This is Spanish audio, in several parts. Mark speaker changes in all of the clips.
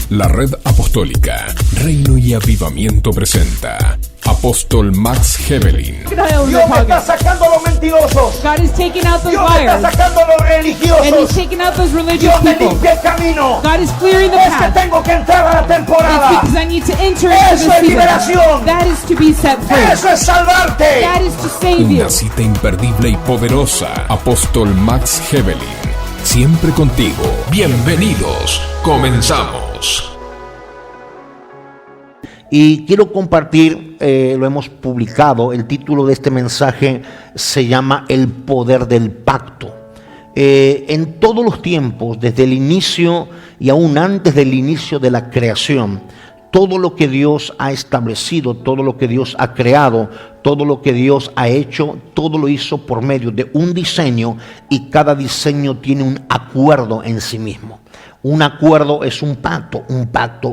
Speaker 1: La Red Apostólica Reino y Avivamiento presenta Apóstol Max Hevelin.
Speaker 2: Dios está sacando a los mentirosos.
Speaker 3: God is taking out those
Speaker 2: Dios está
Speaker 3: liars.
Speaker 2: sacando a los
Speaker 3: And He's
Speaker 2: religiosos.
Speaker 3: taking out those religious
Speaker 2: Dios me
Speaker 3: people.
Speaker 2: limpia el camino.
Speaker 3: God is clearing the
Speaker 2: Es que
Speaker 3: path.
Speaker 2: tengo que entrar a la
Speaker 3: It's
Speaker 2: temporada.
Speaker 3: because I need to enter into
Speaker 2: Eso
Speaker 3: the
Speaker 2: es
Speaker 3: season.
Speaker 2: liberación.
Speaker 3: That is to be set free.
Speaker 2: Eso es salvarte.
Speaker 3: That is to save you.
Speaker 1: Una cita imperdible y poderosa. Apóstol Max Hevelin. Siempre contigo. Bienvenidos. Comenzamos.
Speaker 4: Y quiero compartir, lo hemos publicado, el título de este mensaje se llama El Poder del Pacto. En todos los tiempos, desde el inicio y aún antes del inicio de la creación, todo lo que Dios ha establecido, todo lo que Dios ha creado, todo lo que Dios ha hecho, todo lo hizo por medio de un diseño, y cada diseño tiene un acuerdo en sí mismo. Un acuerdo es un pacto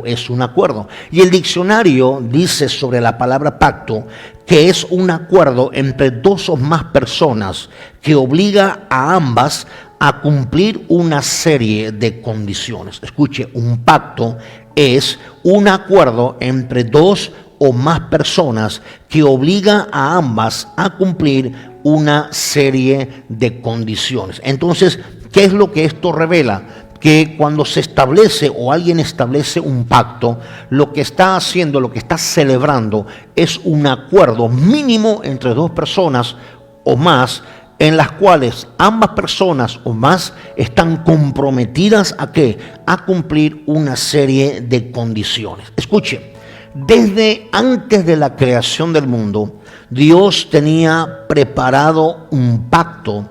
Speaker 4: es un acuerdo. Y el diccionario dice sobre la palabra pacto que es un acuerdo entre dos o más personas que obliga a ambas a cumplir una serie de condiciones. Escuche, un pacto es un acuerdo entre dos o más personas que obliga a ambas a cumplir una serie de condiciones. Entonces, ¿qué es lo que esto revela? Que cuando se establece o alguien establece un pacto, lo que está haciendo, lo que está celebrando es un acuerdo mínimo entre dos personas o más, en las cuales ambas personas o más están comprometidas ¿a qué? A cumplir una serie de condiciones. Escuche, desde antes de la creación del mundo, Dios tenía preparado un pacto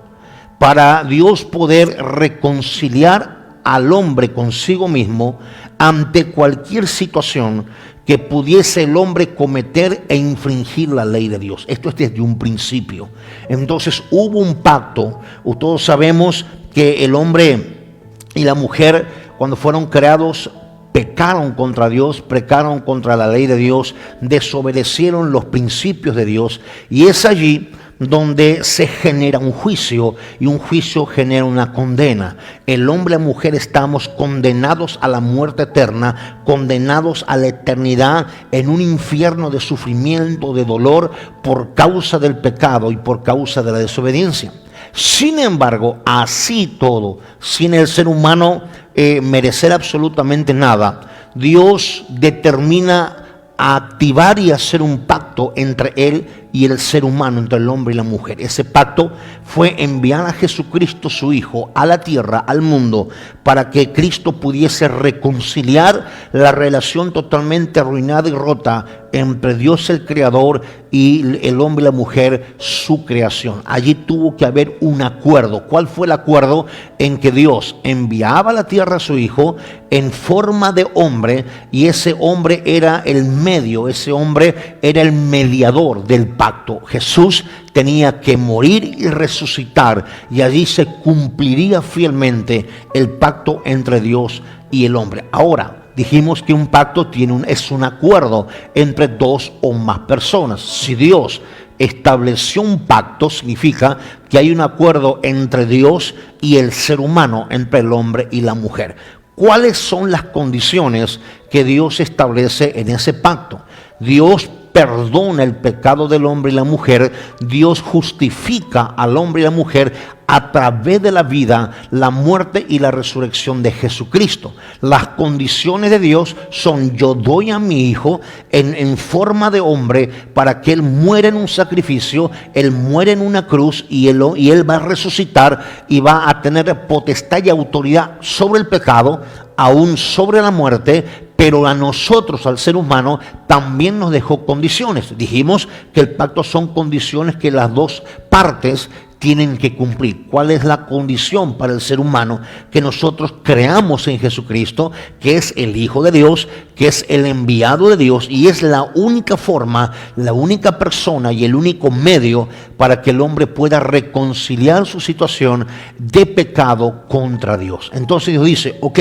Speaker 4: para Dios poder reconciliar al hombre consigo mismo ante cualquier situación que pudiese el hombre cometer e infringir la ley de Dios. Esto es desde un principio. Entonces hubo un pacto. Todos sabemos que el hombre y la mujer, cuando fueron creados, pecaron contra Dios, pecaron contra la ley de Dios, desobedecieron los principios de Dios, y es allí donde se genera un juicio, y un juicio genera una condena. El hombre y la mujer estamos condenados a la muerte eterna, condenados a la eternidad en un infierno de sufrimiento, de dolor, por causa del pecado y por causa de la desobediencia. Sin embargo, así todo, sin el ser humano merecer absolutamente nada, Dios determina a activar y hacer un pacto entre Él y el ser humano, entre el hombre y la mujer. Ese pacto fue enviar a Jesucristo, su Hijo, a la tierra, al mundo, para que Cristo pudiese reconciliar la relación totalmente arruinada y rota entre Dios el Creador y el hombre y la mujer, su creación. Allí tuvo que haber un acuerdo. ¿Cuál fue el acuerdo? En que Dios enviaba a la tierra a su Hijo en forma de hombre, y ese hombre era el medio, ese hombre era el mediador del pacto. Jesús tenía que morir y resucitar, y allí se cumpliría fielmente el pacto entre Dios y el hombre. Ahora, dijimos que un pacto es un acuerdo entre dos o más personas. Si Dios estableció un pacto, significa que hay un acuerdo entre Dios y el ser humano, entre el hombre y la mujer. ¿Cuáles son las condiciones que Dios establece en ese pacto? Dios perdona el pecado del hombre y la mujer. Dios justifica al hombre y la mujer a través de la vida, la muerte y la resurrección de Jesucristo. Las condiciones de Dios son: yo doy a mi Hijo en forma de hombre para que Él muera en un sacrificio, Él muere en una cruz, y él va a resucitar y va a tener potestad y autoridad sobre el pecado, aún sobre la muerte. Pero a nosotros, al ser humano, también nos dejó condiciones. Dijimos que el pacto son condiciones que las dos partes tienen que cumplir. ¿Cuál es la condición para el ser humano? Que nosotros creamos en Jesucristo, que es el Hijo de Dios, que es el enviado de Dios, y es la única forma, la única persona y el único medio para que el hombre pueda reconciliar su situación de pecado contra Dios. Entonces Dios dice, ok,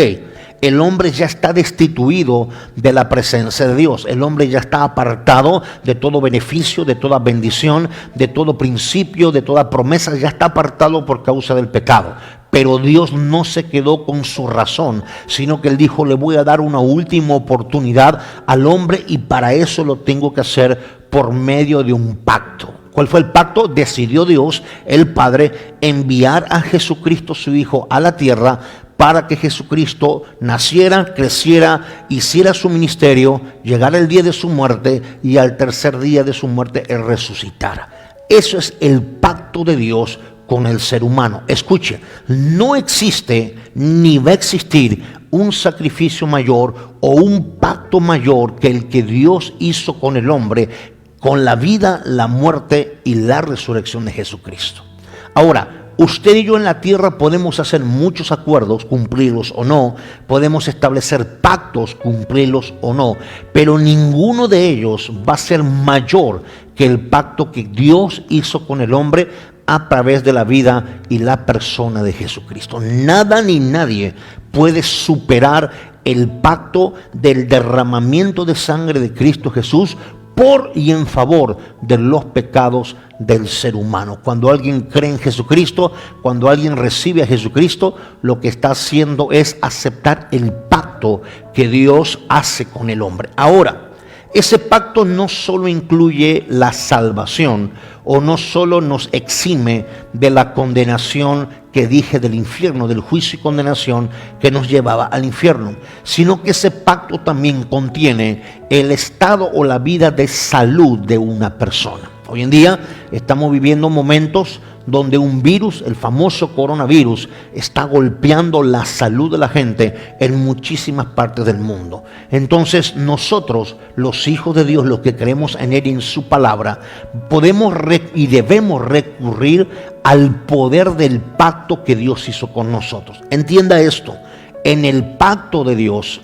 Speaker 4: el hombre ya está destituido de la presencia de Dios. El hombre ya está apartado de todo beneficio, de toda bendición, de todo principio, de toda promesa. Ya está apartado por causa del pecado. Pero Dios no se quedó con su razón, sino que Él dijo: le voy a dar una última oportunidad al hombre, y para eso lo tengo que hacer por medio de un pacto. ¿Cuál fue el pacto? Decidió Dios, el Padre, enviar a Jesucristo, su Hijo, a la tierra para que Jesucristo naciera, creciera, hiciera su ministerio, llegara el día de su muerte y al tercer día de su muerte Él resucitara. Eso es el pacto de Dios con el ser humano. Escuche, no existe ni va a existir un sacrificio mayor o un pacto mayor que el que Dios hizo con el hombre, con la vida, la muerte y la resurrección de Jesucristo. Ahora, usted y yo en la tierra podemos hacer muchos acuerdos, cumplirlos o no, podemos establecer pactos, cumplirlos o no, pero ninguno de ellos va a ser mayor que el pacto que Dios hizo con el hombre a través de la vida y la persona de Jesucristo. Nada ni nadie puede superar el pacto del derramamiento de sangre de Cristo Jesús por y en favor de los pecados del ser humano. Cuando alguien cree en Jesucristo, cuando alguien recibe a Jesucristo, lo que está haciendo es aceptar el pacto que Dios hace con el hombre. Ahora, ese pacto no solo incluye la salvación, o no solo nos exime de la condenación que dije del infierno, del juicio y condenación que nos llevaba al infierno, sino que ese pacto también contiene el estado o la vida de salud de una persona. Hoy en día estamos viviendo momentos donde un virus, el famoso coronavirus, está golpeando la salud de la gente en muchísimas partes del mundo. Entonces nosotros, los hijos de Dios, los que creemos en Él y en su palabra, podemos y debemos recurrir al poder del pacto que Dios hizo con nosotros. Entienda esto: en el pacto de Dios,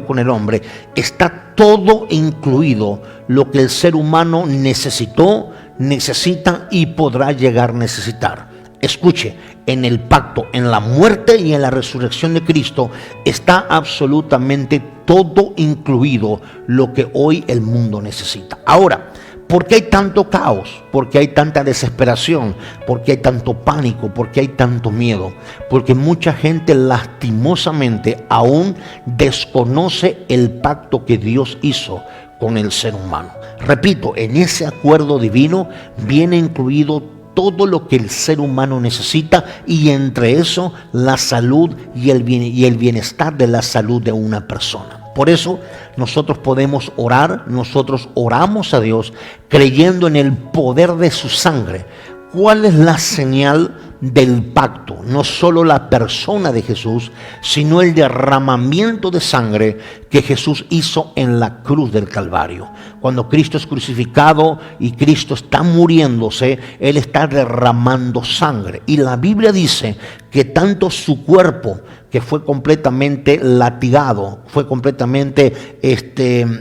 Speaker 4: con el hombre, está todo incluido lo que el ser humano necesitó, necesita y podrá llegar a necesitar. Escuche, en el pacto, en la muerte y en la resurrección de Cristo, está absolutamente todo incluido lo que hoy el mundo necesita. Ahora, ¿por qué hay tanto caos? ¿Por qué hay tanta desesperación? ¿Por qué hay tanto pánico? ¿Por qué hay tanto miedo? Porque mucha gente lastimosamente aún desconoce el pacto que Dios hizo con el ser humano. Repito, en ese acuerdo divino viene incluido todo lo que el ser humano necesita, y entre eso la salud y el bienestar de la salud de una persona. Por eso nosotros podemos orar, nosotros oramos a Dios creyendo en el poder de su sangre. ¿Cuál es la señal del pacto? No solo la persona de Jesús, sino el derramamiento de sangre que Jesús hizo en la cruz del Calvario. Cuando Cristo es crucificado y Cristo está muriéndose, Él está derramando sangre. Y la Biblia dice que tanto su cuerpo, que fue completamente latigado, fue completamente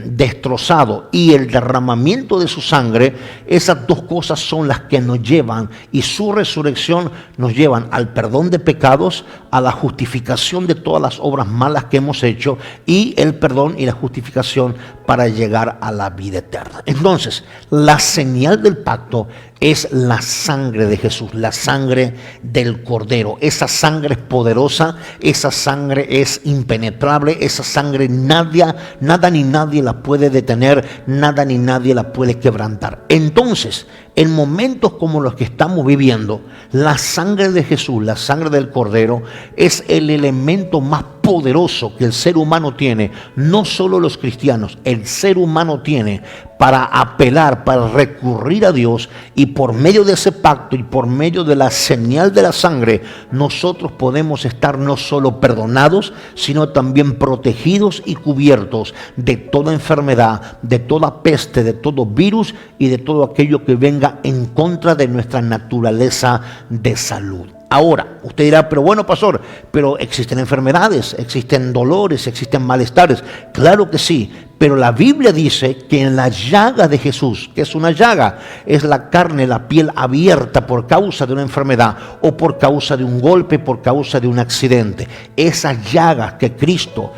Speaker 4: destrozado, y el derramamiento de su sangre, esas dos cosas son las que nos llevan, y su resurrección nos llevan al perdón de pecados, a la justificación de todas las obras malas que hemos hecho, y el perdón y la justificación para llegar a la vida eterna. Entonces, la señal del pacto es la sangre de Jesús, la sangre del Cordero. Esa sangre es poderosa, esa sangre es impenetrable, esa sangre nada ni nadie la puede detener, nada ni nadie la puede quebrantar. Entonces, en momentos como los que estamos viviendo, la sangre de Jesús, la sangre del Cordero, es el elemento más poderoso que el ser humano tiene, no solo los cristianos, el ser humano tiene para apelar, para recurrir a Dios, y por medio de ese pacto y por medio de la señal de la sangre, nosotros podemos estar no solo perdonados, sino también protegidos y cubiertos de toda enfermedad, de toda peste, de todo virus y de todo aquello que venga en contra de nuestra naturaleza de salud. Ahora, usted dirá, pero bueno, pastor, pero existen enfermedades, existen dolores, existen malestares. Claro que sí, Pero la Biblia dice que en la llaga de Jesús, que es una llaga, es la carne, la piel abierta por causa de una enfermedad o por causa de un golpe, por causa de un accidente. Esa llaga que Cristo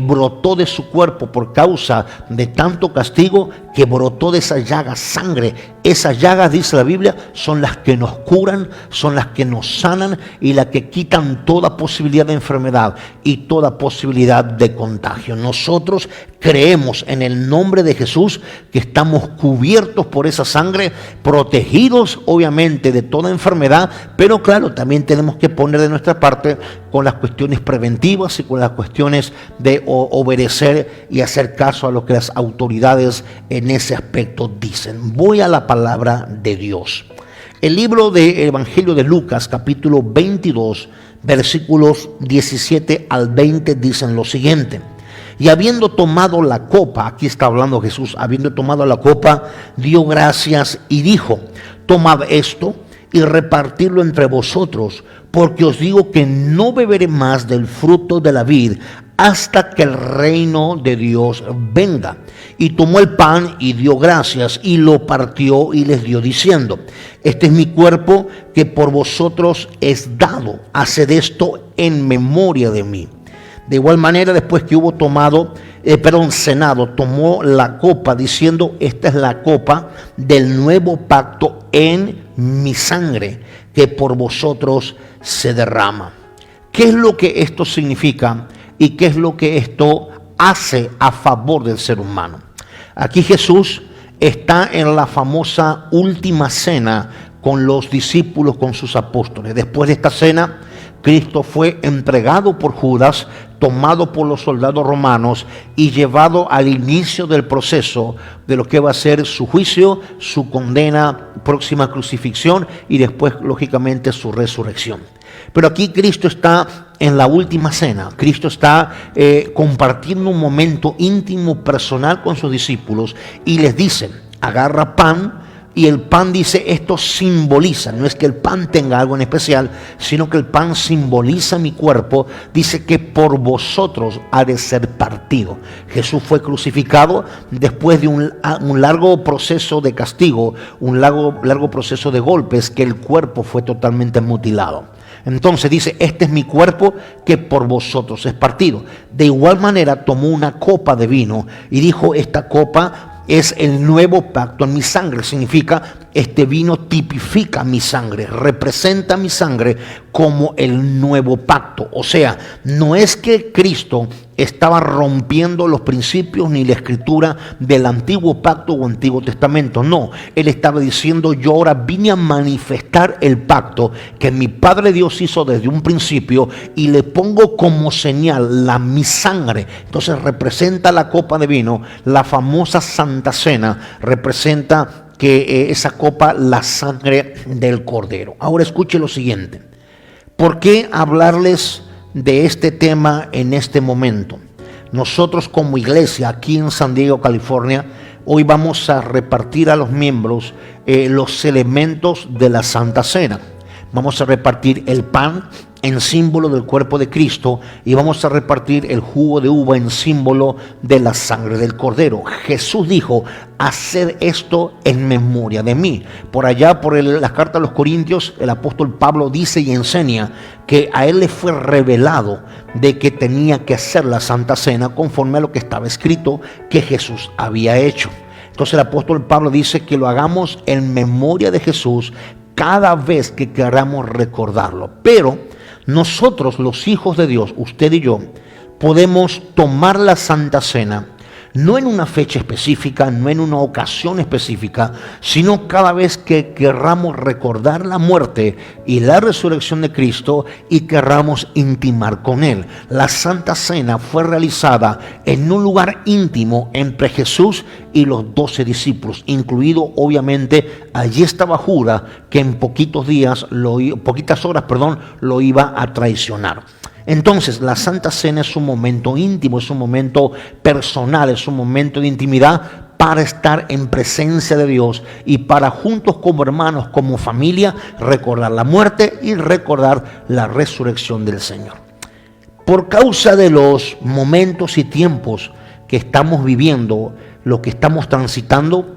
Speaker 4: brotó de su cuerpo por causa de tanto castigo, que brotó de esa llaga sangre. Esas llagas, dice la Biblia, son las que nos curan, son las que nos sanan y las que quitan toda posibilidad de enfermedad y toda posibilidad de contagio. Nosotros creemos en el nombre de Jesús que estamos cubiertos por esa sangre, protegidos obviamente de toda enfermedad, pero claro, también tenemos que poner de nuestra parte con las cuestiones preventivas y con las cuestiones de obedecer y hacer caso a lo que las autoridades en ese aspecto dicen. Voy a la palabra de Dios. El libro del Evangelio de Lucas, capítulo 22, versículos 17 al 20, dicen lo siguiente. Y habiendo tomado la copa, aquí está hablando Jesús, habiendo tomado la copa, dio gracias y dijo: tomad esto y repartirlo entre vosotros, porque os digo que no beberé más del fruto de la vid hasta que el reino de Dios venga. Y tomó el pan y dio gracias y lo partió y les dio diciendo: este es mi cuerpo que por vosotros es dado, haced esto en memoria de mí. De igual manera, después que hubo cenado, tomó la copa diciendo: esta es la copa del nuevo pacto en mi sangre, que por vosotros se derrama. ¿Qué es lo que esto significa y qué es lo que esto hace a favor del ser humano? Aquí Jesús está en la famosa última cena con los discípulos, con sus apóstoles. Después de esta cena, Cristo fue entregado por Judas, tomado por los soldados romanos y llevado al inicio del proceso de lo que va a ser su juicio, su condena, próxima crucifixión y después, lógicamente, su resurrección. Pero aquí Cristo está en la última cena. Cristo está compartiendo un momento íntimo, personal con sus discípulos y les dice: agarra pan. Y el pan, dice, esto simboliza, no es que el pan tenga algo en especial, sino que el pan simboliza mi cuerpo. Dice que por vosotros ha de ser partido. Jesús fue crucificado después de un largo proceso de castigo, un largo proceso de golpes, que el cuerpo fue totalmente mutilado. Entonces dice: este es mi cuerpo que por vosotros es partido. De igual manera tomó una copa de vino y dijo: esta copa es el nuevo pacto en mi sangre. Significa, este vino tipifica mi sangre, representa mi sangre como el nuevo pacto. O sea, no es que Cristo estaba rompiendo los principios ni la escritura del antiguo pacto o antiguo testamento. No, Él estaba diciendo: yo ahora vine a manifestar el pacto que mi Padre Dios hizo desde un principio y le pongo como señal mi sangre. Entonces representa la copa de vino, la famosa Santa Cena, representa que esa copa, la sangre del Cordero. Ahora escuche lo siguiente. ¿Por qué hablarles de este tema en este momento? Nosotros como iglesia aquí en San Diego, California, hoy vamos a repartir a los miembros los elementos de la Santa Cena. Vamos a repartir el pan en símbolo del cuerpo de Cristo y vamos a repartir el jugo de uva en símbolo de la sangre del Cordero. Jesús dijo: haced esto en memoria de mí. Por allá, por la carta a los Corintios, el apóstol Pablo dice y enseña que a él le fue revelado de que tenía que hacer la Santa Cena conforme a lo que estaba escrito que Jesús había hecho. Entonces el apóstol Pablo dice que lo hagamos en memoria de Jesús cada vez que queramos recordarlo. Pero nosotros, los hijos de Dios, usted y yo, podemos tomar la Santa Cena no en una fecha específica, no en una ocasión específica, sino cada vez que querramos recordar la muerte y la resurrección de Cristo y querramos intimar con Él. La Santa Cena fue realizada en un lugar íntimo entre Jesús y los 12 discípulos, incluido obviamente allí estaba Judas, que en poquitas horas lo iba a traicionar. Entonces, la Santa Cena es un momento íntimo, es un momento personal, es un momento de intimidad para estar en presencia de Dios y para juntos como hermanos, como familia, recordar la muerte y recordar la resurrección del Señor. Por causa de los momentos y tiempos que estamos viviendo, lo que estamos transitando,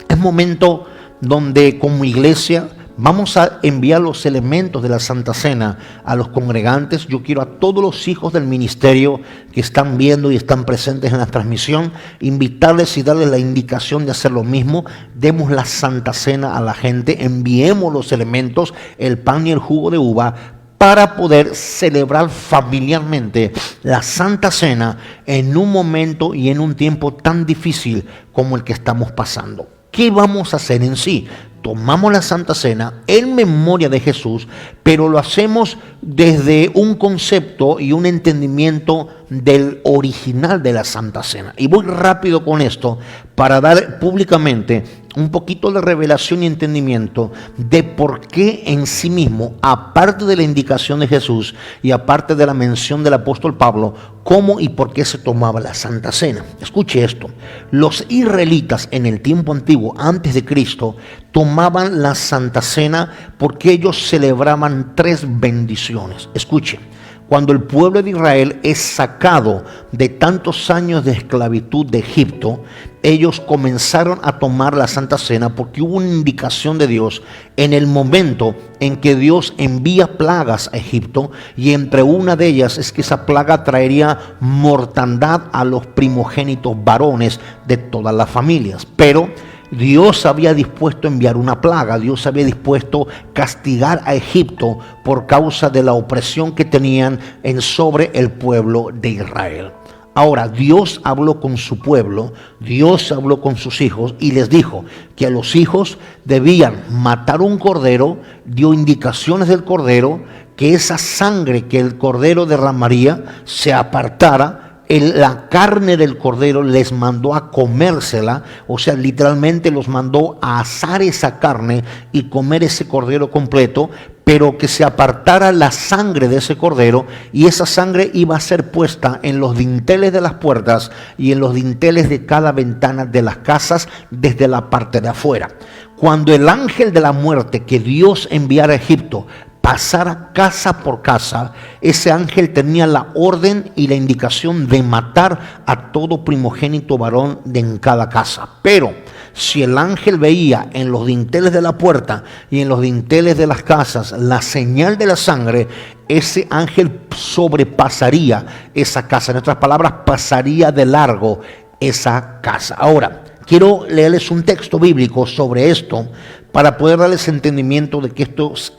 Speaker 4: es momento donde como iglesia vamos a enviar los elementos de la Santa Cena a los congregantes. Yo quiero a todos los hijos del ministerio que están viendo y están presentes en la transmisión, invitarles y darles la indicación de hacer lo mismo. Demos la Santa Cena a la gente, enviemos los elementos, el pan y el jugo de uva, para poder celebrar familiarmente la Santa Cena en un momento y en un tiempo tan difícil como el que estamos pasando. ¿Qué vamos a hacer en sí? Tomamos la Santa Cena en memoria de Jesús, pero lo hacemos desde un concepto y un entendimiento del original de la Santa Cena. Y voy rápido con esto para dar públicamente un poquito de revelación y entendimiento de por qué en sí mismo, aparte de la indicación de Jesús y aparte de la mención del apóstol Pablo, cómo y por qué se tomaba la Santa Cena. Escuche esto: los israelitas en el tiempo antiguo, antes de Cristo, tomaban la Santa Cena porque ellos celebraban 3 bendiciones. Escuche, cuando el pueblo de Israel es sacado de tantos años de esclavitud de Egipto, ellos comenzaron a tomar la Santa Cena porque hubo una indicación de Dios en el momento en que Dios envía plagas a Egipto, y entre una de ellas es que esa plaga traería mortandad a los primogénitos varones de todas las familias. Pero Dios había dispuesto a enviar una plaga, Dios había dispuesto castigar a Egipto por causa de la opresión que tenían sobre el pueblo de Israel. Ahora, Dios habló con su pueblo, Dios habló con sus hijos y les dijo que a los hijos debían matar un cordero, dio indicaciones del cordero, que esa sangre que el cordero derramaría se apartara. La carne del cordero les mandó a comérsela, o sea, literalmente los mandó a asar esa carne y comer ese cordero completo, pero que se apartara la sangre de ese cordero, y esa sangre iba a ser puesta en los dinteles de las puertas y en los dinteles de cada ventana de las casas desde la parte de afuera. Cuando el ángel de la muerte que Dios enviara a Egipto pasara casa por casa, ese ángel tenía la orden y la indicación de matar a todo primogénito varón en cada casa. Pero si el ángel veía en los dinteles de la puerta y en los dinteles de las casas la señal de la sangre, ese ángel sobrepasaría esa casa. En otras palabras, pasaría de largo esa casa. Ahora, quiero leerles un texto bíblico sobre esto para poder darles entendimiento de qué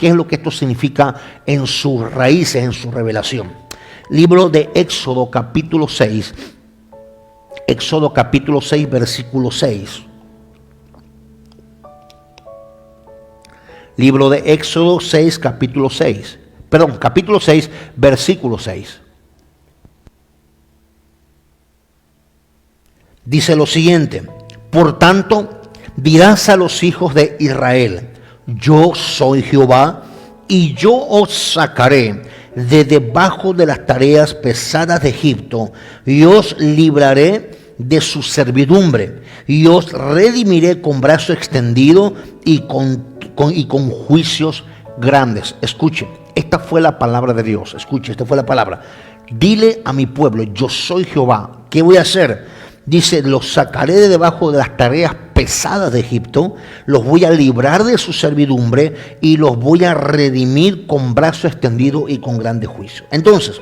Speaker 4: es lo que esto significa en sus raíces, en su revelación. Libro de Éxodo capítulo 6, Éxodo capítulo 6, versículo 6. Libro de Éxodo 6, capítulo 6. Perdón, capítulo 6, versículo 6. Dice lo siguiente: por tanto, dirás a los hijos de Israel: yo soy Jehová, y yo os sacaré de debajo de las tareas pesadas de Egipto, y os libraré de su servidumbre, y os redimiré con brazo extendido y con juicios grandes. Escuchen, esta fue la palabra de Dios. Escuchen, esta fue la palabra. Dile a mi pueblo: yo soy Jehová. ¿Qué voy a hacer? Dice: los sacaré de debajo de las tareas pesadas de Egipto, los voy a librar de su servidumbre y los voy a redimir con brazo extendido y con grande juicio. Entonces,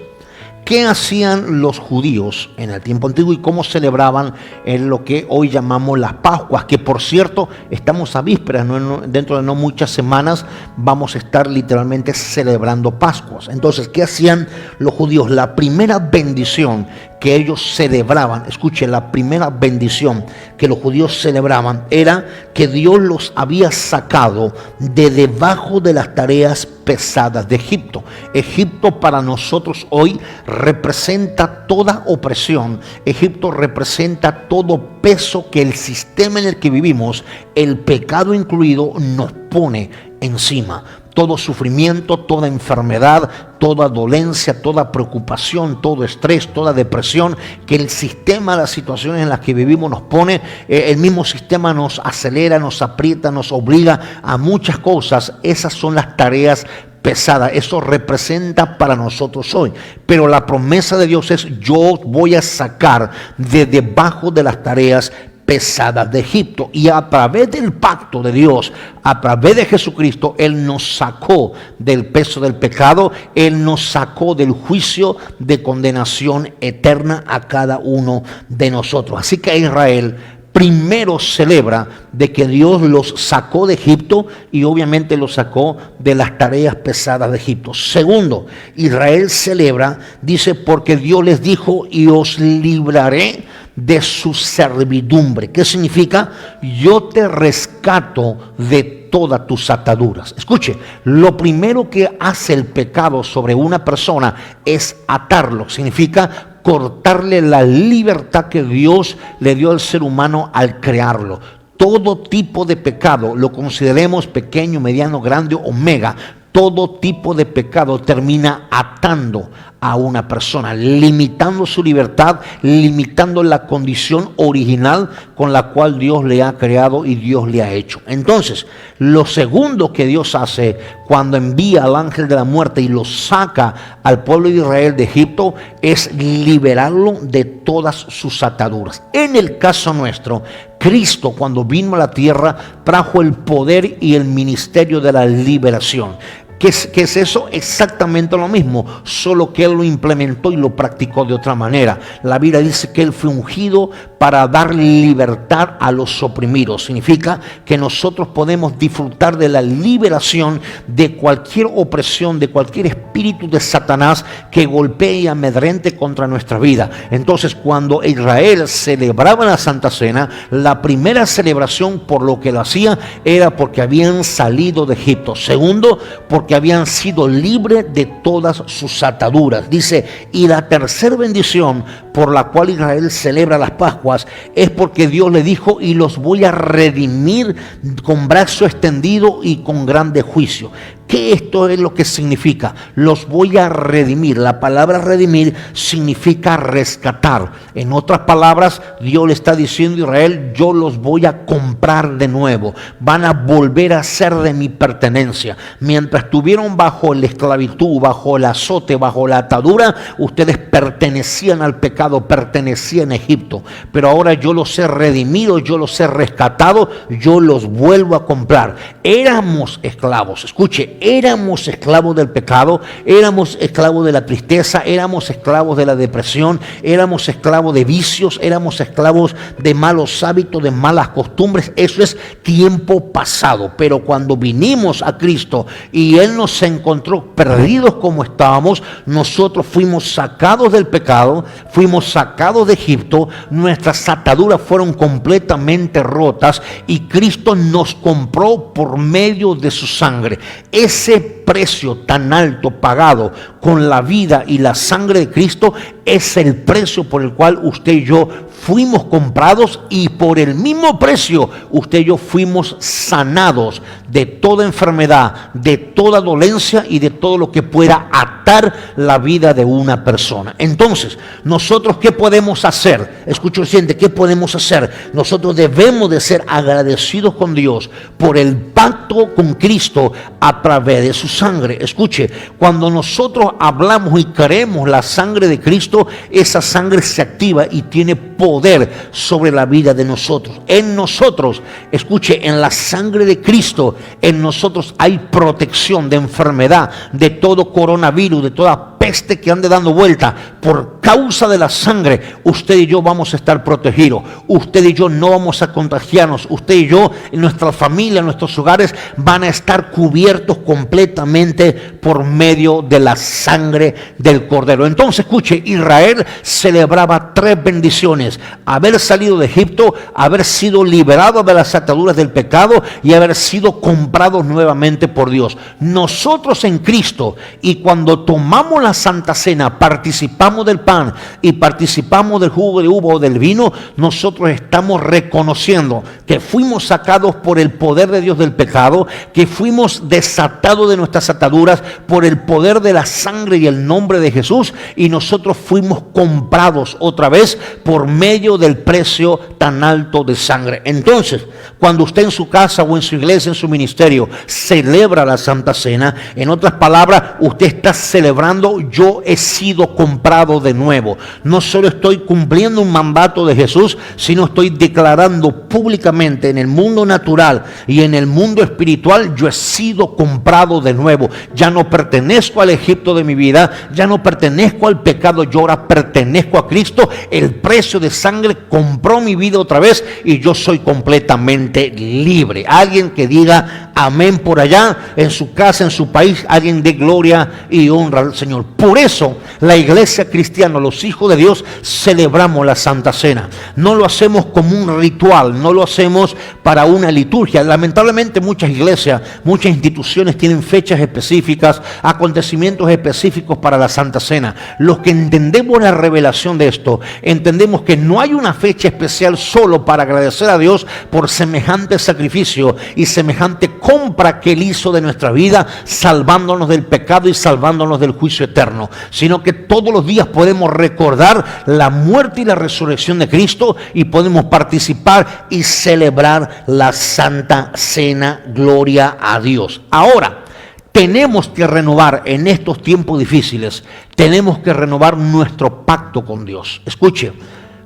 Speaker 4: ¿qué hacían los judíos en el tiempo antiguo y cómo celebraban en lo que hoy llamamos las Pascuas? Que por cierto, estamos a vísperas, dentro de no muchas semanas vamos a estar literalmente celebrando Pascuas. Entonces, ¿qué hacían los judíos? La primera bendición que ellos celebraban, escuchen, la primera bendición que los judíos celebraban era que Dios los había sacado de debajo de las tareas pesadas de Egipto. Egipto para nosotros hoy representa toda opresión. Egipto representa todo peso que el sistema en el que vivimos, el pecado incluido, nos pone encima. Todo sufrimiento, toda enfermedad, toda dolencia, toda preocupación, todo estrés, toda depresión que el sistema, las situaciones en las que vivimos nos pone, el mismo sistema nos acelera, nos aprieta, nos obliga a muchas cosas. Esas son las tareas pesada. Eso representa para nosotros hoy. Pero la promesa de Dios es: yo voy a sacar de debajo de las tareas pesadas de Egipto. Y a través del pacto de Dios, a través de Jesucristo, Él nos sacó del peso del pecado. Él nos sacó del juicio de condenación eterna a cada uno de nosotros. Así que Israel primero celebra de que Dios los sacó de Egipto, y obviamente los sacó de las tareas pesadas de Egipto. Segundo, Israel celebra, dice, porque Dios les dijo: y os libraré de su servidumbre. ¿Qué significa? Yo te rescato de todas tus ataduras. Escuche, lo primero que hace el pecado sobre una persona es atarlo. Significa cortarle la libertad que Dios le dio al ser humano al crearlo. Todo tipo de pecado, lo consideremos pequeño, mediano, grande o mega, todo tipo de pecado termina atando a una persona, limitando su libertad, limitando la condición original con la cual Dios le ha creado y Dios le ha hecho. Entonces, lo segundo que Dios hace cuando envía al ángel de la muerte y lo saca al pueblo de Israel de Egipto es liberarlo de todas sus ataduras. En el caso nuestro, Cristo, cuando vino a la tierra, trajo el poder y el ministerio de la liberación. ¿Qué es eso? Exactamente lo mismo, solo que Él lo implementó y lo practicó de otra manera. La Biblia dice que Él fue ungido para dar libertad a los oprimidos. Significa que nosotros podemos disfrutar de la liberación de cualquier opresión, de cualquier espíritu de Satanás que golpee y amedrente contra nuestra vida. Entonces, cuando Israel celebraba la Santa Cena, la primera celebración por lo que lo hacía era porque habían salido de Egipto. Segundo, porque habían sido libres de todas sus ataduras. Dice, y la tercera bendición por la cual Israel celebra las Pascuas es porque Dios le dijo: y los voy a redimir con brazo extendido y con grande juicio. ¿Qué esto es lo que significa? Los voy a redimir. La palabra redimir significa rescatar. En otras palabras, Dios le está diciendo a Israel: yo los voy a comprar de nuevo. Van a volver a ser de mi pertenencia. Mientras estuvieron bajo la esclavitud, bajo el azote, bajo la atadura, ustedes pertenecían al pecado, pertenecían a Egipto. Pero ahora yo los he redimido, yo los he rescatado, yo los vuelvo a comprar. Éramos esclavos, escuche, éramos esclavos del pecado, éramos esclavos de la tristeza, éramos esclavos de la depresión, éramos esclavos de vicios, éramos esclavos de malos hábitos, de malas costumbres. Eso es tiempo pasado. Pero cuando vinimos a Cristo y Él nos encontró perdidos como estábamos, nosotros fuimos sacados del pecado, fuimos sacados de Egipto, nuestras ataduras fueron completamente rotas y Cristo nos compró por medio de su sangre. Ese precio tan alto pagado con la vida y la sangre de Cristo es el precio por el cual usted y yo fuimos comprados, y por el mismo precio usted y yo fuimos sanados de toda enfermedad, de toda dolencia y de todo lo que pueda atar la vida de una persona. Entonces, nosotros ¿qué podemos hacer? Escucho, siente, ¿qué podemos hacer? Nosotros debemos de ser agradecidos con Dios por el pacto con Cristo a través de su sangre. Escuche, cuando nosotros hablamos y creemos la sangre de Cristo, esa sangre se activa y tiene poder sobre la vida de nosotros. En nosotros, escuche, en la sangre de Cristo, en nosotros hay protección de enfermedad, de todo coronavirus, de toda peste que ande dando vuelta. Por causa de la sangre, usted y yo vamos a estar protegidos. Usted y yo no vamos a contagiarnos. Usted y yo, en nuestra familia, en nuestros hogares, van a estar cubiertos completamente por medio de la sangre del Cordero. Entonces, escuche, Israel celebraba tres bendiciones: haber salido de Egipto, haber sido liberado de las ataduras del pecado y haber sido comprados nuevamente por Dios. Nosotros en Cristo, y cuando tomamos la la Santa Cena participamos del pan y participamos del jugo de uva o del vino, nosotros estamos reconociendo que fuimos sacados por el poder de Dios del pecado, que fuimos desatados de nuestras ataduras por el poder de la sangre y el nombre de Jesús, y nosotros fuimos comprados otra vez por medio del precio tan alto de sangre. Entonces, cuando usted en su casa o en su iglesia, en su ministerio, celebra la Santa Cena, en otras palabras, usted está celebrando: yo he sido comprado de nuevo. No solo estoy cumpliendo un mandato de Jesús, sino estoy declarando públicamente en el mundo natural y en el mundo espiritual: yo he sido comprado de nuevo. Ya no pertenezco al Egipto de mi vida, ya no pertenezco al pecado, yo ahora pertenezco a Cristo. El precio de sangre compró mi vida otra vez y yo soy completamente libre. Alguien que diga amén por allá, en su casa, en su país, alguien de gloria y honra al Señor. Por eso la iglesia cristiana, los hijos de Dios, celebramos la Santa Cena. No lo hacemos como un ritual, no lo hacemos para una liturgia. Lamentablemente muchas iglesias, muchas instituciones tienen fechas específicas, acontecimientos específicos para la Santa Cena. Los que entendemos la revelación de esto, entendemos que no hay una fecha especial solo para agradecer a Dios por semejante sacrificio y semejante compra que Él hizo de nuestra vida, salvándonos del pecado y salvándonos del juicio eterno, sino que todos los días podemos recordar la muerte y la resurrección de Cristo y podemos participar y celebrar la Santa Cena. Gloria a Dios. Ahora, tenemos que renovar en estos tiempos difíciles, tenemos que renovar nuestro pacto con Dios. Escuche,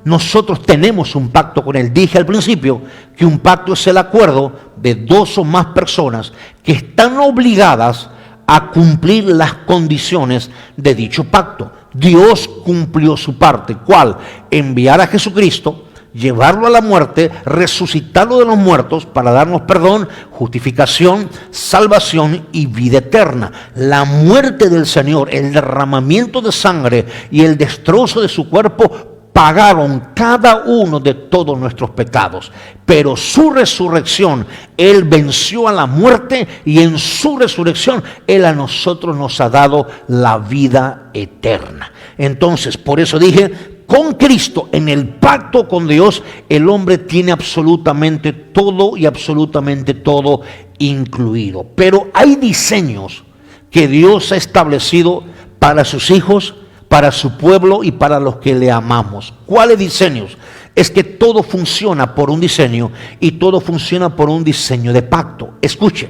Speaker 4: nosotros tenemos un pacto con Él. Dije al principio que un pacto es el acuerdo de dos o más personas que están obligadas a cumplir las condiciones de dicho pacto. Dios cumplió su parte. ¿Cuál? Enviar a Jesucristo, llevarlo a la muerte, resucitarlo de los muertos para darnos perdón, justificación, salvación y vida eterna. La muerte del Señor, el derramamiento de sangre y el destrozo de su cuerpo pagaron cada uno de todos nuestros pecados, pero su resurrección, Él venció a la muerte y en su resurrección Él a nosotros nos ha dado la vida eterna. Entonces, por eso dije, con Cristo, en el pacto con Dios, el hombre tiene absolutamente todo y absolutamente todo incluido. Pero hay diseños que Dios ha establecido para sus hijos, para su pueblo y para los que le amamos. ¿Cuáles diseños? Es que todo funciona por un diseño y todo funciona por un diseño de pacto. Escuche,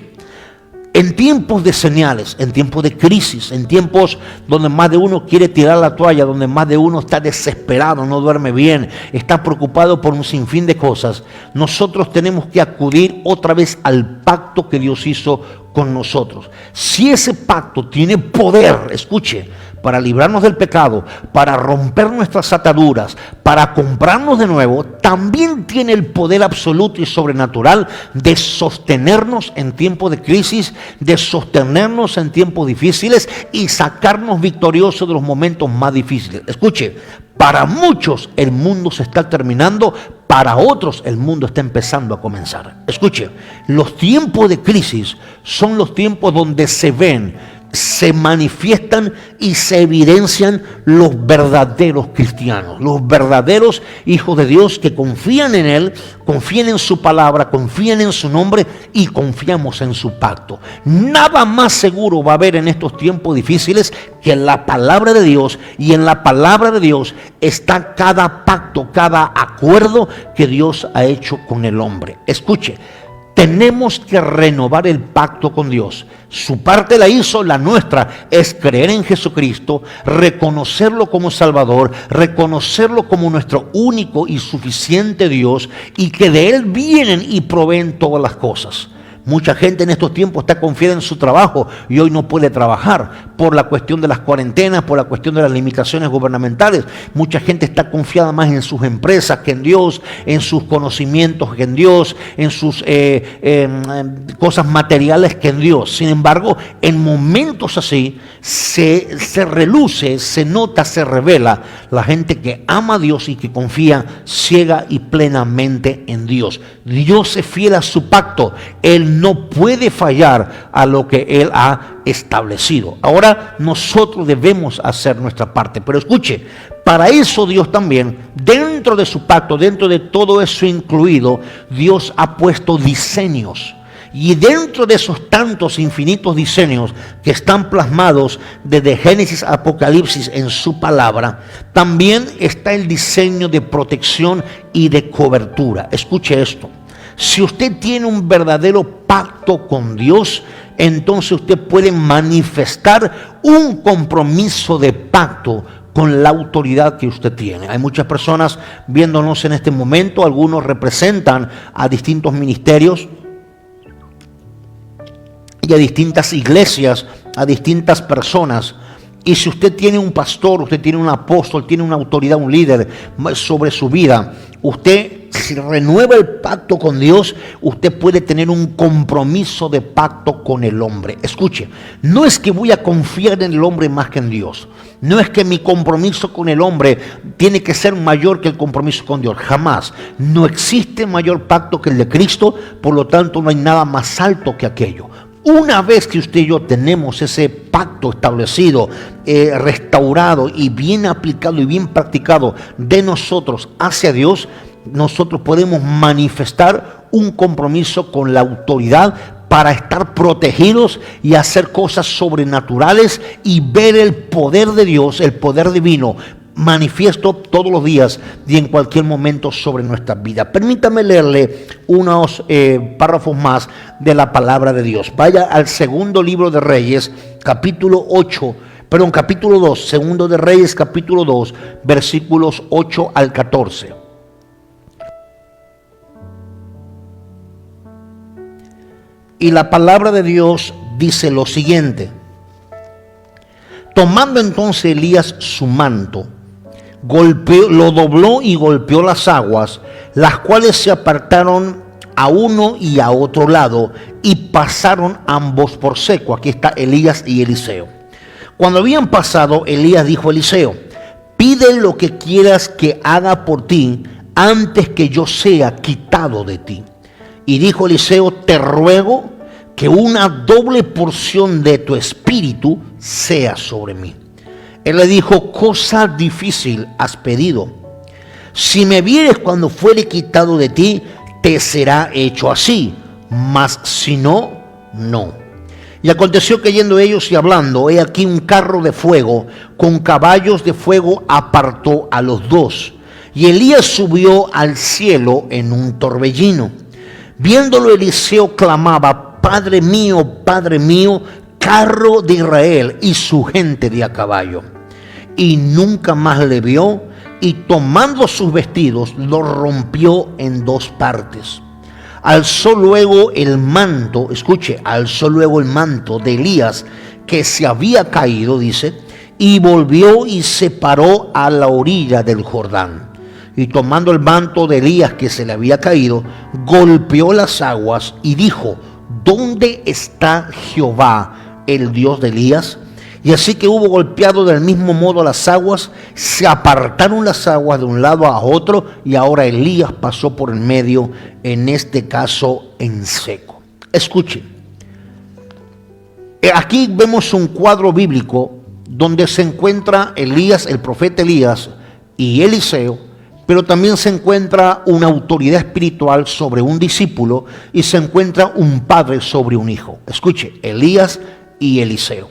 Speaker 4: en tiempos de señales, en tiempos de crisis, en tiempos donde más de uno quiere tirar la toalla, donde más de uno está desesperado, no duerme bien, está preocupado por un sinfín de cosas, nosotros tenemos que acudir otra vez al pacto que Dios hizo con nosotros. Si ese pacto tiene poder, escuche, para librarnos del pecado, para romper nuestras ataduras, para comprarnos de nuevo, también tiene el poder absoluto y sobrenatural de sostenernos en tiempos de crisis, de sostenernos en tiempos difíciles y sacarnos victoriosos de los momentos más difíciles. Escuche, para muchos el mundo se está terminando, para otros el mundo está empezando a comenzar. Escuche, los tiempos de crisis son los tiempos donde se ven, se manifiestan y se evidencian los verdaderos cristianos, los verdaderos hijos de Dios que confían en Él, confían en su palabra, confían en su nombre y confiamos en su pacto. Nada más seguro va a haber en estos tiempos difíciles que en la palabra de Dios, y en la palabra de Dios está cada pacto, cada acuerdo que Dios ha hecho con el hombre. Escuche, tenemos que renovar el pacto con Dios. Su parte la hizo, la nuestra es creer en Jesucristo, reconocerlo como Salvador, reconocerlo como nuestro único y suficiente Dios, y que de Él vienen y proveen todas las cosas. Mucha gente en estos tiempos está confiada en su trabajo y hoy no puede trabajar por la cuestión de las cuarentenas, por la cuestión de las limitaciones gubernamentales. Mucha gente está confiada más en sus empresas que en Dios, en sus conocimientos que en Dios, en sus cosas materiales que en Dios. Sin embargo, en momentos así se reluce, se nota, se revela la gente que ama a Dios y que confía ciega y plenamente en Dios. Dios es fiel a su pacto. Él no puede fallar a lo que Él ha establecido. Ahora nosotros debemos hacer nuestra parte, pero escuche, para eso Dios también, dentro de su pacto, dentro de todo eso incluido, Dios ha puesto diseños. Y dentro de esos tantos infinitos diseños que están plasmados desde Génesis a Apocalipsis en su palabra, también está el diseño de protección y de cobertura. Escuche esto. Si usted tiene un verdadero pacto con Dios, entonces usted puede manifestar un compromiso de pacto con la autoridad que usted tiene. Hay muchas personas viéndonos en este momento, algunos representan a distintos ministerios y a distintas iglesias, a distintas personas. Y si usted tiene un pastor, usted tiene un apóstol, tiene una autoridad, un líder sobre su vida, usted, si renueva el pacto con Dios, usted puede tener un compromiso de pacto con el hombre. Escuche, no es que voy a confiar en el hombre más que en Dios. No es que mi compromiso con el hombre tiene que ser mayor que el compromiso con Dios. Jamás. No existe mayor pacto que el de Cristo, por lo tanto no hay nada más alto que aquello. Una vez que usted y yo tenemos ese pacto establecido, restaurado y bien aplicado y bien practicado de nosotros hacia Dios, nosotros podemos manifestar un compromiso con la autoridad para estar protegidos y hacer cosas sobrenaturales y ver el poder de Dios, el poder divino, manifiesto todos los días y en cualquier momento sobre nuestra vida. Permítame leerle unos párrafos más de la palabra de Dios. Vaya al segundo libro de Reyes, capítulo 2, segundo de Reyes, capítulo 2, versículos 8 al 14. Y la palabra de Dios dice lo siguiente: tomando entonces Elías su manto, lo dobló y golpeó las aguas, las cuales se apartaron a uno y a otro lado, y pasaron ambos por seco. Aquí está Elías y Eliseo. Cuando habían pasado, Elías dijo a Eliseo: pide lo que quieras que haga por ti, antes que yo sea quitado de ti. Y dijo Eliseo: te ruego que una doble porción de tu espíritu sea sobre mí. Él le dijo: cosa difícil has pedido. Si me vieres cuando fuere quitado de ti, te será hecho así, mas si no, no. Y aconteció que yendo ellos y hablando, he aquí un carro de fuego con caballos de fuego apartó a los dos. Y Elías subió al cielo en un torbellino. Viéndolo, Eliseo clamaba: Padre mío, carro de Israel y su gente de a caballo. Y nunca más le vio, y tomando sus vestidos, los rompió en dos partes. Alzó luego el manto de Elías, que se había caído, dice, y volvió y se paró a la orilla del Jordán. Y tomando el manto de Elías que se le había caído, golpeó las aguas y dijo: ¿dónde está Jehová, el Dios de Elías? Y así que hubo golpeado del mismo modo las aguas, se apartaron las aguas de un lado a otro, y ahora Elías pasó por el medio, en este caso en seco. Escuchen, aquí vemos un cuadro bíblico donde se encuentra Elías, el profeta Elías, y Eliseo, pero también se encuentra una autoridad espiritual sobre un discípulo y se encuentra un padre sobre un hijo. Escuche, Elías y Eliseo.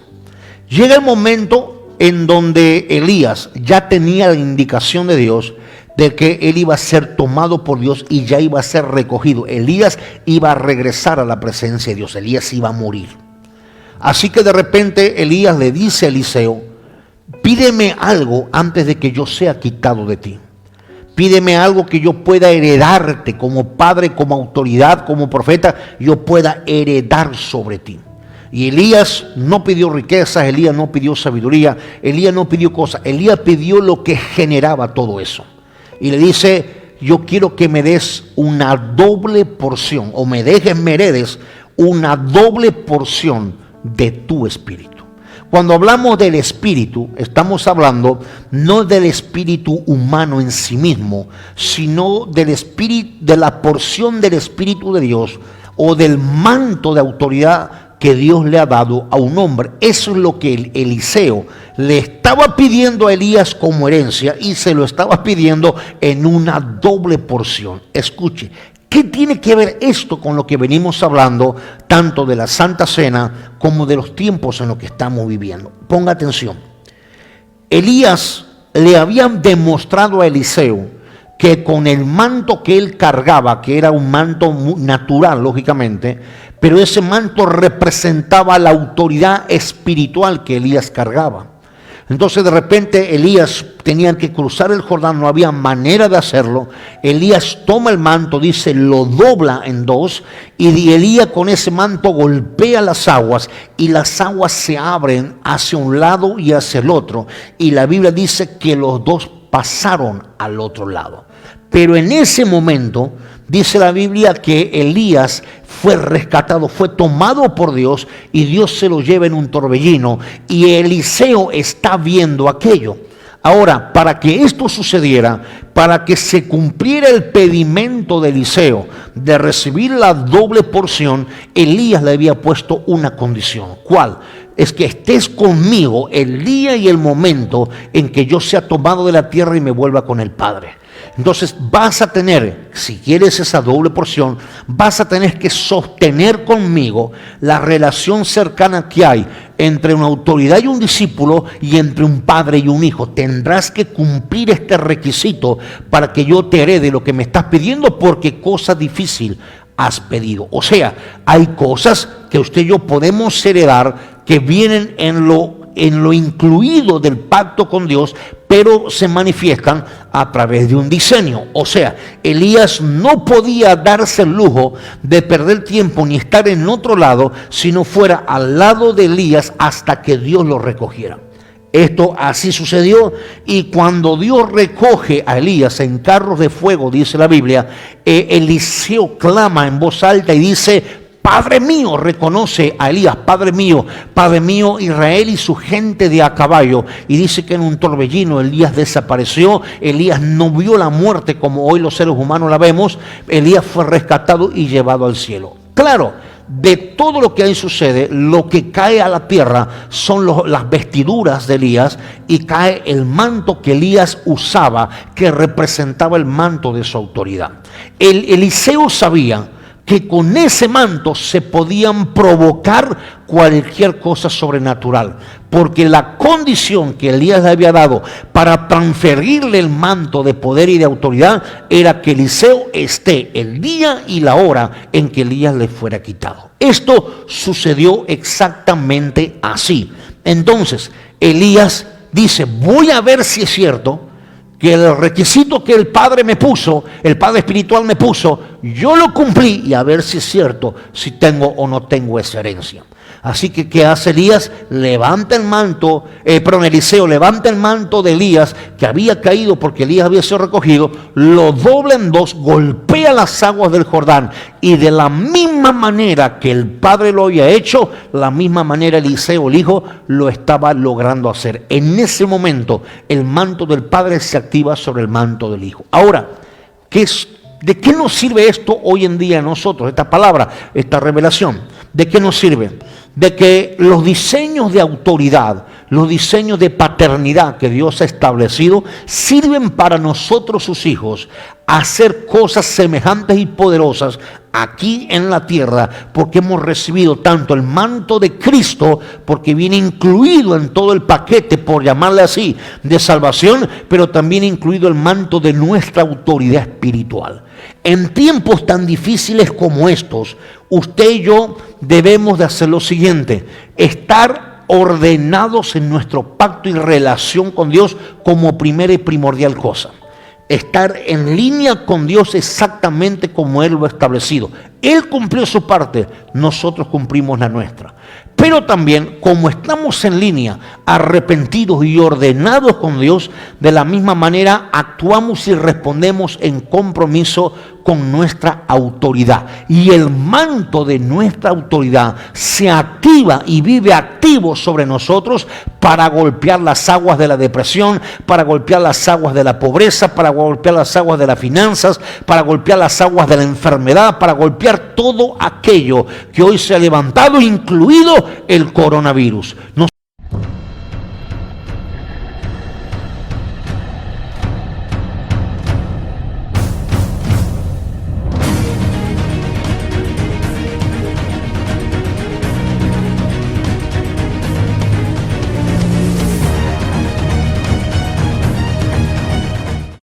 Speaker 4: Llega el momento en donde Elías ya tenía la indicación de Dios de que él iba a ser tomado por Dios y ya iba a ser recogido. Elías iba a regresar a la presencia de Dios. Elías iba a morir. Así que de repente Elías le dice a Eliseo: pídeme algo antes de que yo sea quitado de ti. Pídeme algo que yo pueda heredarte como padre, como autoridad, como profeta, yo pueda heredar sobre ti. Y Elías no pidió riquezas, Elías no pidió sabiduría, Elías no pidió cosas, Elías pidió lo que generaba todo eso. Y le dice: yo quiero que me des una doble porción, o me heredes una doble porción de tu espíritu. Cuando hablamos del espíritu, estamos hablando no del espíritu humano en sí mismo, sino del espíritu, de la porción del Espíritu de Dios, o del manto de autoridad que Dios le ha dado a un hombre. Eso es lo que Eliseo le estaba pidiendo a Elías como herencia y se lo estaba pidiendo en una doble porción. Escuche, ¿qué tiene que ver esto con lo que venimos hablando tanto de la Santa Cena como de los tiempos en los que estamos viviendo? Ponga atención. Elías le habían demostrado a Eliseo que con el manto que él cargaba, que era un manto natural, lógicamente, pero ese manto representaba la autoridad espiritual que Elías cargaba. Entonces de repente Elías tenía que cruzar el Jordán, no había manera de hacerlo. Elías toma el manto, dice, lo dobla en dos, y Elías con ese manto golpea las aguas, y las aguas se abren hacia un lado y hacia el otro, y la Biblia dice que los dos pasaron al otro lado. Pero en ese momento dice la Biblia que Elías fue rescatado, fue tomado por Dios, y Dios se lo lleva en un torbellino, y Eliseo está viendo aquello. Ahora, para que esto sucediera, para que se cumpliera el pedimento de Eliseo de recibir la doble porción, Elías le había puesto una condición. ¿Cuál? Es que estés conmigo el día y el momento en que yo sea tomado de la tierra y me vuelva con el Padre. Entonces vas a tener, si quieres esa doble porción, vas a tener que sostener conmigo la relación cercana que hay entre una autoridad y un discípulo, y entre un padre y un hijo. Tendrás que cumplir este requisito para que yo te herede lo que me estás pidiendo, porque cosa difícil has pedido. O sea, hay cosas que usted y yo podemos heredar que vienen en lo incluido del pacto con Dios, pero se manifiestan a través de un diseño. O sea, Elías no podía darse el lujo de perder tiempo ni estar en otro lado si no fuera al lado de Elías hasta que Dios lo recogiera. Esto así sucedió, y cuando Dios recoge a Elías en carros de fuego, dice la Biblia, Eliseo clama en voz alta y dice: Padre mío, reconoce a Elías, Padre mío, Israel y su gente de a caballo. Y dice que en un torbellino Elías desapareció. Elías no vio la muerte como hoy los seres humanos la vemos. Elías fue rescatado y llevado al cielo. Claro, de todo lo que ahí sucede, lo que cae a la tierra son las vestiduras de Elías, y cae el manto que Elías usaba, que representaba el manto de su autoridad. Eliseo sabía que con ese manto se podían provocar cualquier cosa sobrenatural, porque la condición que Elías le había dado para transferirle el manto de poder y de autoridad era que Eliseo esté el día y la hora en que Elías le fuera quitado. Esto sucedió exactamente así. Entonces Elías dice: voy a ver si es cierto que el requisito que el Padre me puso, el Padre espiritual me puso, yo lo cumplí, y a ver si es cierto, si tengo o no tengo esa herencia. Así que, ¿qué hace Elías? Levanta el manto, Eliseo levanta el manto de Elías, que había caído porque Elías había sido recogido, lo dobla en dos, golpea las aguas del Jordán, y de la misma manera que el Padre lo había hecho, la misma manera Eliseo, el Hijo, lo estaba logrando hacer. En ese momento, el manto del Padre se activa sobre el manto del Hijo. Ahora, ¿de qué nos sirve esto hoy en día a nosotros? Esta palabra, esta revelación, ¿de qué nos sirve? De que los diseños de autoridad, los diseños de paternidad que Dios ha establecido, sirven para nosotros, sus hijos, hacer cosas semejantes y poderosas aquí en la tierra, porque hemos recibido tanto el manto de Cristo, porque viene incluido en todo el paquete, por llamarle así, de salvación, pero también incluido el manto de nuestra autoridad espiritual. En tiempos tan difíciles como estos, usted y yo debemos de hacer lo siguiente: estar ordenados en nuestro pacto y relación con Dios como primera y primordial cosa. Estar en línea con Dios exactamente como Él lo ha establecido. Él cumplió su parte, nosotros cumplimos la nuestra. Pero también, como estamos en línea, arrepentidos y ordenados con Dios, de la misma manera actuamos y respondemos en compromiso con nuestra autoridad. Y el manto de nuestra autoridad se activa y vive activamente activo sobre nosotros para golpear las aguas de la depresión, para golpear las aguas de la pobreza, para golpear las aguas de las finanzas, para golpear las aguas de la enfermedad, para golpear todo aquello que hoy se ha levantado, incluido el coronavirus.